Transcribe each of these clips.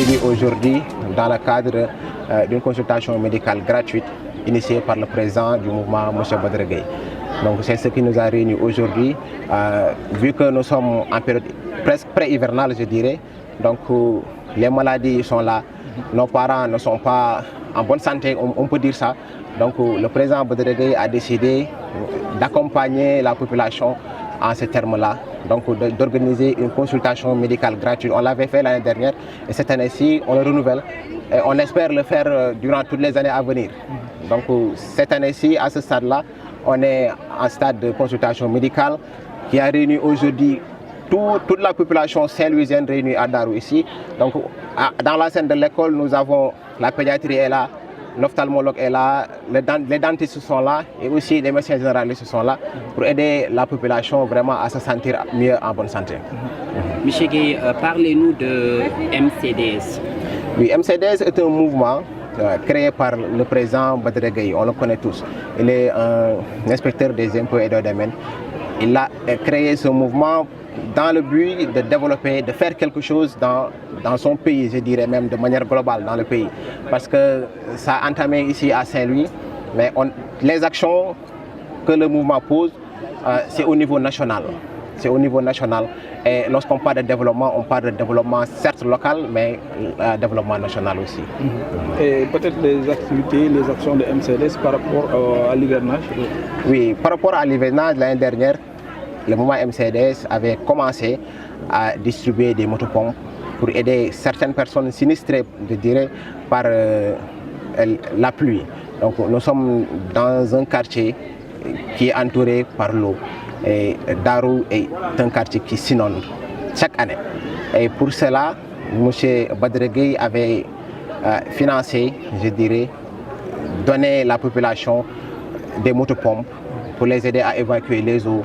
réunis aujourd'hui dans le cadre d'une consultation médicale gratuite initiée par le président du mouvement, M. Badara Gueye. Donc c'est ce qui nous a réunis aujourd'hui, vu que nous sommes en période presque pré-hivernale, je dirais. Donc les maladies sont là, nos parents ne sont pas en bonne santé, on peut dire ça. Donc le président Badara Gueye a décidé d'accompagner la population en ces termes-là, donc d'organiser une consultation médicale gratuite. On l'avait fait l'année dernière et cette année-ci, on le renouvelle et on espère le faire durant toutes les années à venir. Donc cette année-ci, à ce stade-là, on est en stade de consultation médicale qui a réuni aujourd'hui toute la population saint-louisienne réunie à Darou ici. Donc dans la scène de l'école, nous avons la pédiatrie est là, l'ophtalmologue est là, les dentistes sont là et aussi les médecins généralistes sont là pour aider la population vraiment à se sentir mieux en bonne santé. Monsieur Gueye, parlez-nous de MCDS. Oui, MCDS est un mouvement créé par le président Badara Gueye, on le connaît tous. Il est un inspecteur des impôts et des domaines. Il a créé ce mouvement dans le but de développer, de faire quelque chose dans son pays, je dirais même de manière globale dans le pays. Parce que ça a entamé ici à Saint-Louis, mais les actions que le mouvement pose, c'est au niveau national. C'est au niveau national. Et lorsqu'on parle de développement, on parle de développement certes local, mais développement national aussi. Et peut-être les activités, les actions de MCDS par rapport à l'hivernage? Oui, par rapport à l'hivernage, l'année dernière, le mouvement MCDS avait commencé à distribuer des motopompes pour aider certaines personnes sinistrées, je dirais, par la pluie. Donc nous sommes dans un quartier qui est entouré par l'eau. Et Darou est un quartier qui s'inonde chaque année. Et pour cela, M. Badara Gueye avait financé, je dirais, donné à la population des motopompes pour les aider à évacuer les eaux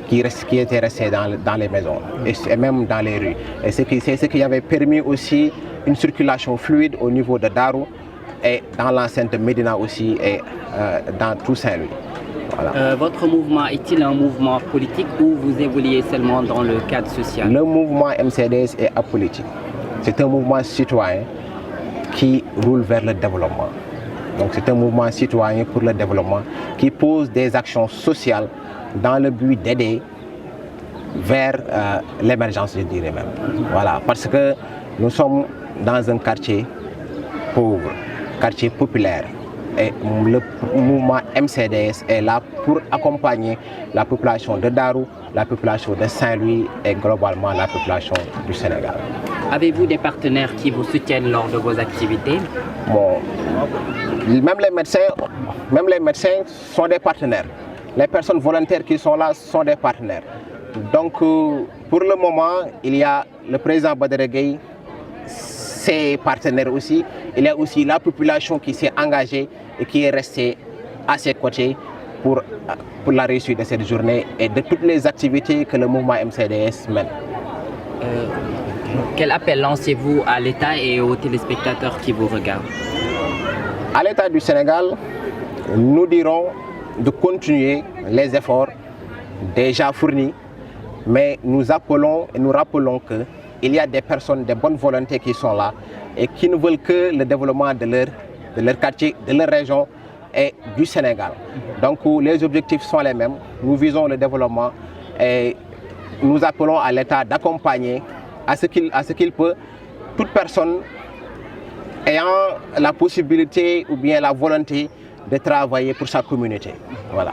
qui étaient restées dans les maisons et même dans les rues. Et c'est ce qui avait permis aussi une circulation fluide au niveau de Darou et dans l'enceinte de Médina aussi et dans tout Saint-Louis. Voilà. Votre mouvement est-il un mouvement politique ou vous évoluez seulement dans le cadre social? Le mouvement MCDS est apolitique. C'est un mouvement citoyen qui roule vers le développement. Donc c'est un mouvement citoyen pour le développement qui pose des actions sociales dans le but d'aider vers l'émergence, je dirais même. Voilà, parce que nous sommes dans un quartier pauvre, quartier populaire. Et le mouvement MCDS est là pour accompagner la population de Darou, la population de Saint-Louis et globalement la population du Sénégal. Avez-vous des partenaires qui vous soutiennent lors de vos activités? Bon, même les médecins sont des partenaires. Les personnes volontaires qui sont là sont des partenaires. Donc pour le moment, il y a le président Badara Gueye, ses partenaires aussi. Il y a aussi la population qui s'est engagée et qui est restée à ses côtés pour la réussite de cette journée et de toutes les activités que le mouvement MCDS mène. Quel appel lancez-vous à l'État et aux téléspectateurs qui vous regardent? À l'État du Sénégal, nous dirons de continuer les efforts déjà fournis, mais nous appelons et nous rappelons qu'il y a des personnes de bonne volonté qui sont là et qui ne veulent que le développement de leur quartier, de leur région et du Sénégal. Donc les objectifs sont les mêmes, nous visons le développement et nous appelons à l'État d'accompagner à ce qu'il peut toute personne ayant la possibilité ou bien la volonté de travailler pour sa communauté. Voilà.